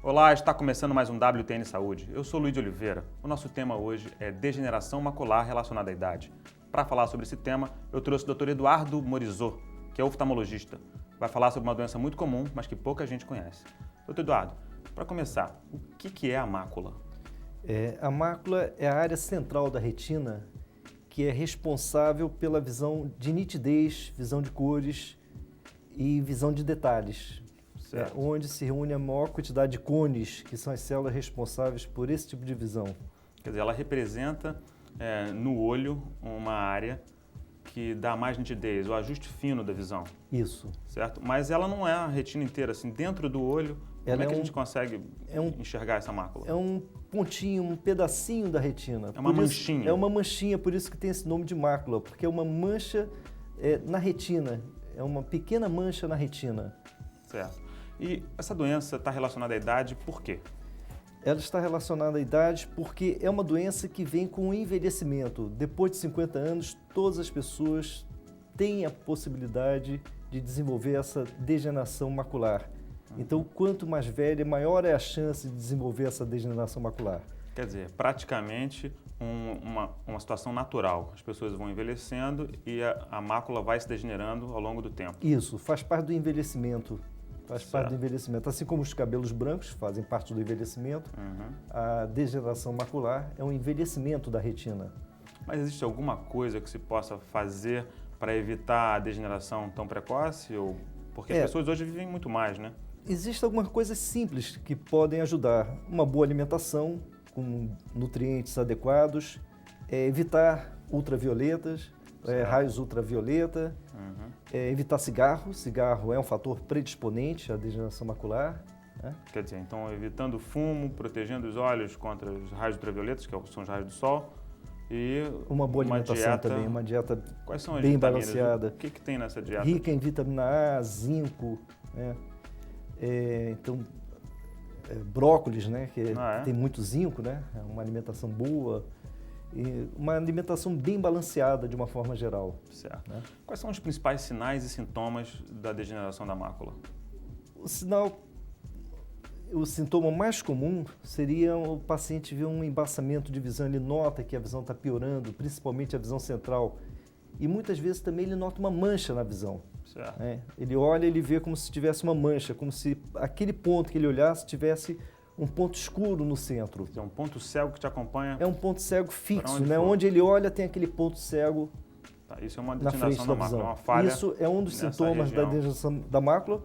Olá, está começando mais um WTN Saúde. Eu sou Luiz de Oliveira. O nosso tema hoje é degeneração macular relacionada à idade. Para falar sobre esse tema, eu trouxe o Dr. Eduardo Morizot, que é oftalmologista. Vai falar sobre uma doença muito comum, mas que pouca gente conhece. Dr. Eduardo, para começar, o que é a mácula? A mácula é a área central da retina que é responsável pela visão de nitidez, visão de cores e visão de detalhes. Onde se reúne a maior quantidade de cones, que são as células responsáveis por esse tipo de visão. Quer dizer, ela representa no olho uma área que dá mais nitidez, o ajuste fino da visão. Isso. Certo? Mas ela não é a retina inteira, assim, dentro do olho, como é que a gente consegue enxergar essa mácula? É um pontinho, um pedacinho da retina. É uma manchinha. É uma manchinha, por isso que tem esse nome de mácula, porque é uma mancha na retina, é uma pequena mancha na retina. Certo. E essa doença está relacionada à idade por quê? Ela está relacionada à idade porque é uma doença que vem com o envelhecimento. Depois de 50 anos, todas as pessoas têm a possibilidade de desenvolver essa degeneração macular. Então, quanto mais velha, maior é a chance de desenvolver essa degeneração macular. Quer dizer, praticamente uma situação natural. As pessoas vão envelhecendo e a mácula vai se degenerando ao longo do tempo. Isso, faz parte do envelhecimento. Faz parte do envelhecimento. Assim como os cabelos brancos fazem parte do envelhecimento, a degeneração macular é um envelhecimento da retina. Mas existe alguma coisa que se possa fazer para evitar a degeneração tão precoce? Porque as pessoas hoje vivem muito mais, né? Existem algumas coisas simples que podem ajudar. Uma boa alimentação, com nutrientes adequados, evitar ultravioletas, raios ultravioleta, evitar cigarro. Cigarro é um fator predisponente à degeneração macular. Quer dizer, então evitando fumo, protegendo os olhos contra os raios ultravioletas, que são os raios do sol, e uma boa alimentação também, uma dieta Quais são as bem vitaminas? balanceada. O que tem nessa dieta? Rica em vitamina A, zinco, brócolis, né, que tem muito zinco, né, é uma alimentação boa. E uma alimentação bem balanceada de uma forma geral. Certo. Né? Quais são os principais sinais e sintomas da degeneração da mácula? O sintoma mais comum seria o paciente ver um embaçamento de visão, ele nota que a visão está piorando, principalmente a visão central. E muitas vezes também ele nota uma mancha na visão. Certo. Ele olha e ele vê como se tivesse uma mancha, como se aquele ponto que ele olhasse tivesse um ponto escuro no centro. É um ponto cego que te acompanha? É um ponto cego fixo, né? Onde ele olha tem aquele ponto cego isso é uma na frente degeneração da da mácula, visão. uma falha. Isso é um dos sintomas da degeneração da mácula.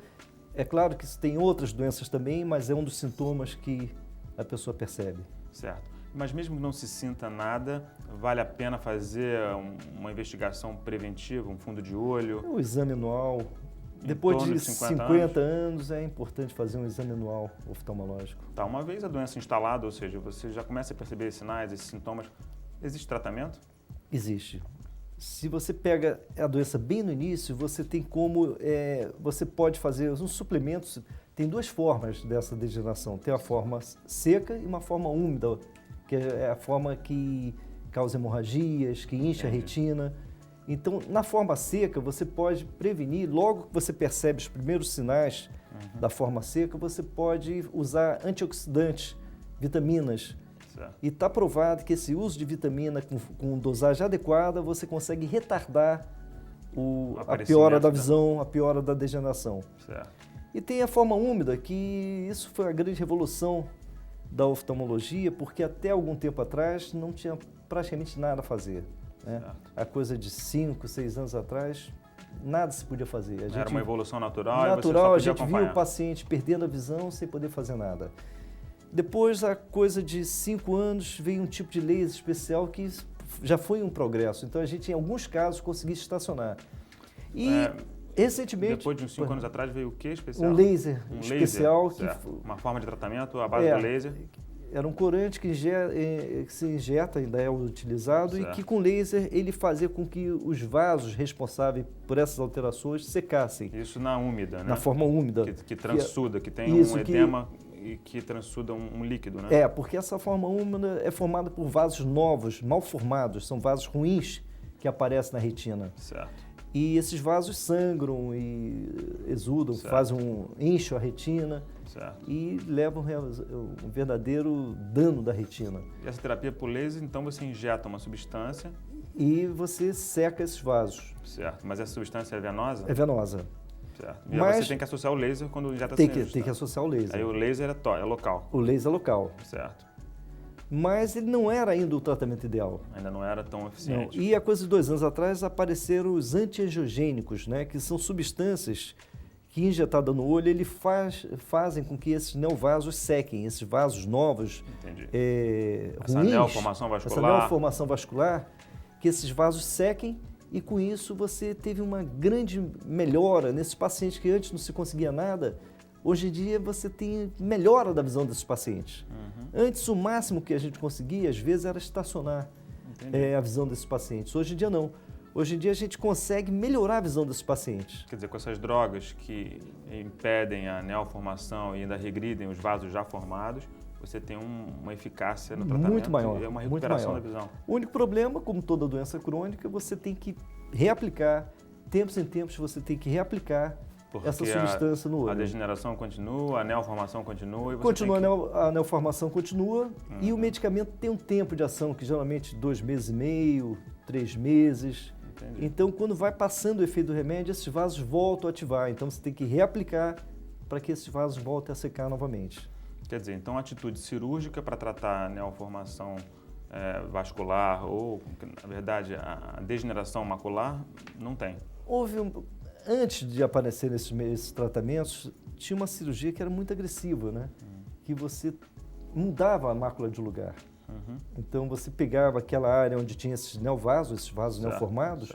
É claro que isso tem outras doenças também, mas é um dos sintomas que a pessoa percebe. Certo. Mas mesmo que não se sinta nada, vale a pena fazer uma investigação preventiva, um fundo de olho? O exame anual. Depois de 50 anos é importante fazer um exame anual oftalmológico. Tá, uma vez a doença instalada, ou seja, você já começa a perceber esses sinais, esses sintomas, existe tratamento? Existe. Se você pega a doença bem no início, você tem você pode fazer uns suplementos. Tem duas formas dessa degeneração. Tem a forma seca e uma forma úmida, que é a forma que causa hemorragias, que incha a retina. Então, na forma seca, você pode prevenir, logo que você percebe os primeiros sinais da forma seca, você pode usar antioxidantes, vitaminas. Certo. E está provado que esse uso de vitamina com dosagem adequada, você consegue retardar a piora da visão, a piora da degeneração. Certo. E tem a forma úmida, que isso foi a grande revolução da oftalmologia, porque até algum tempo atrás não tinha praticamente nada a fazer. A coisa de 5, 6 anos atrás, nada se podia fazer. Era uma evolução natural e você só a podia gente acompanhar. viu o paciente perdendo a visão sem poder fazer nada. Depois, a coisa de 5 anos, veio um tipo de laser especial que já foi um progresso. Então, a gente, em alguns casos, conseguiu estacionar. E, recentemente... Depois de uns 5 anos atrás, veio o que especial? Um laser especial. Uma forma de tratamento à base do laser? Era um corante que se injeta, ainda é utilizado, certo. E que com laser ele fazia com que os vasos responsáveis por essas alterações secassem. Isso na úmida, né? Na forma úmida. Que transsuda, que tem um edema e que transsuda um líquido, né? Porque essa forma úmida é formada por vasos novos, mal formados, são vasos ruins que aparecem na retina. Certo. E esses vasos sangram e exudam, enchem a retina e levam um verdadeiro dano da retina. E essa terapia por laser, então você injeta uma substância e você seca esses vasos. Certo, mas essa substância é venosa? É venosa. Certo. E aí você tem que associar o laser quando injeta essa substância. Tem que associar o laser. Aí o laser é local. O laser é local. Certo. Mas ele não era ainda o tratamento ideal. Ainda não era tão eficiente. Não. E há coisa de 2 anos atrás apareceram os antiangiogênicos, né, que são substâncias que, injetadas no olho, fazem com que esses neovasos sequem, esses vasos novos, essa ruins, neoformação vascular. Essa neoformação vascular, que esses vasos sequem e com isso você teve uma grande melhora nesses pacientes que antes não se conseguia nada. Hoje em dia você tem melhora da visão desses pacientes. Antes o máximo que a gente conseguia, às vezes, era estacionar a visão desses pacientes. Hoje em dia não. Hoje em dia a gente consegue melhorar a visão desses pacientes. Quer dizer, com essas drogas que impedem a neoformação e ainda regridem os vasos já formados, você tem uma eficácia no tratamento muito maior, e uma recuperação da visão. O único problema, como toda doença crônica, você tem que reaplicar, tempos em tempos você tem que reaplicar essa substância no olho. A degeneração continua, a neoformação continua. A neoformação continua e o medicamento tem um tempo de ação, que geralmente 2 meses e meio, 3 meses. Entendi. Então, quando vai passando o efeito do remédio, esses vasos voltam a ativar. Então, você tem que reaplicar para que esses vasos voltem a secar novamente. Quer dizer, então a atitude cirúrgica para tratar a neoformação vascular ou, na verdade, a degeneração macular, não tem. Antes de aparecer esses tratamentos, tinha uma cirurgia que era muito agressiva, né? Que você mudava a mácula de lugar. Então você pegava aquela área onde tinha esses vasos neoformados,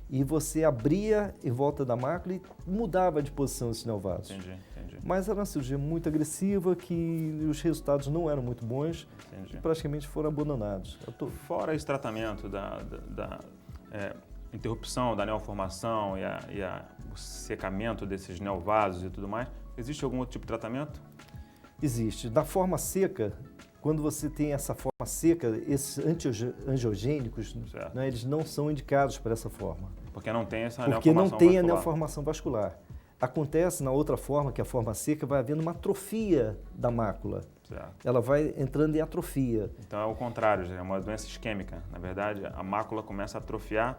e você abria em volta da mácula e mudava de posição esses neovasos. Entendi. Mas era uma cirurgia muito agressiva que os resultados não eram muito bons e praticamente foram abandonados. Fora esse tratamento da interrupção da neoformação e o secamento desses neovasos e tudo mais, existe algum outro tipo de tratamento? Existe. Da forma seca, quando você tem essa forma seca, esses antiangiogênicos, né, eles não são indicados para essa forma. Porque não tem essa neoformação vascular. Porque não tem a neoformação vascular. Acontece na outra forma, que é a forma seca, vai havendo uma atrofia da mácula. Certo. Ela vai entrando em atrofia. Então é o contrário, é uma doença isquêmica. Na verdade, a mácula começa a atrofiar.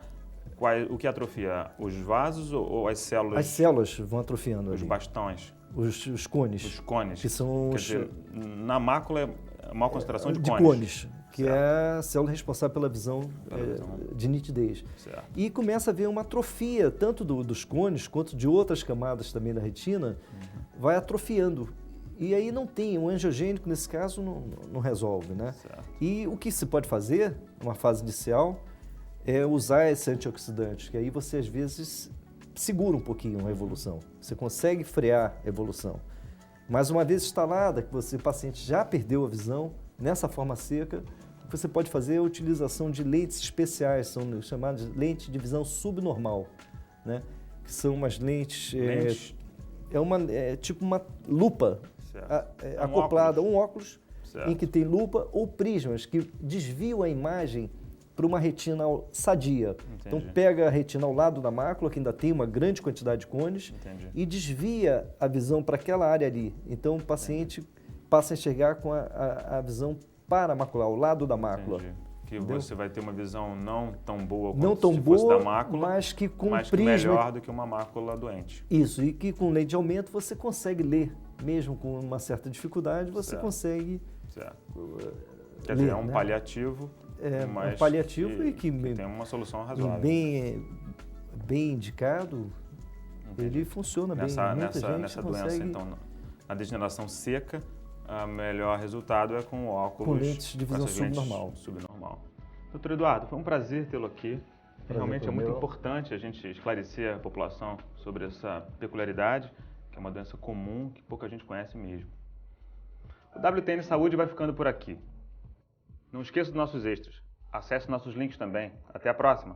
O que atrofia? Os vasos ou as células? As células vão atrofiando. Os bastões? Os cones. Os cones. Que são Quer dizer, na mácula é uma concentração de cones. Que é a célula responsável pela visão de nitidez. Certo. E começa a haver uma atrofia, tanto dos cones quanto de outras camadas também da retina, vai atrofiando. E aí não tem, o angiogênico nesse caso não resolve, né? Certo. E o que se pode fazer, numa fase inicial, é usar esse antioxidante, que aí você às vezes segura um pouquinho a evolução. Você consegue frear a evolução. Mas uma vez instalada, que o paciente já perdeu a visão, nessa forma seca, você pode fazer a utilização de lentes especiais, são chamadas de lentes de visão subnormal, né? Que são umas lentes... tipo uma lupa acoplada, um óculos em que tem lupa ou prismas que desviam a imagem para uma retina sadia. Entendi. Então pega a retina ao lado da mácula, que ainda tem uma grande quantidade de cones, e desvia a visão para aquela área ali. Então o paciente passa a enxergar com a visão paramacular, ao lado da mácula. Entendi. Que você vai ter uma visão não tão boa não quanto tão se boa, fosse da mácula, mas que com mas prisma... melhor do que uma mácula doente. Isso, e que com lente de aumento você consegue ler, mesmo com uma certa dificuldade, você consegue... Certo. Quer dizer, é um né? paliativo, um paliativo e que tem uma solução razoável. Bem indicado, ele funciona bem. Nessa doença, então, na degeneração seca, o melhor resultado é com óculos... Com lentes de visão subnormal. Doutor Eduardo, foi um prazer tê-lo aqui. Realmente é muito meu. importante a gente esclarecer a população sobre essa peculiaridade, que é uma doença comum que pouca gente conhece mesmo. O WTN Saúde vai ficando por aqui. Não esqueça dos nossos extras. Acesse nossos links também. Até a próxima!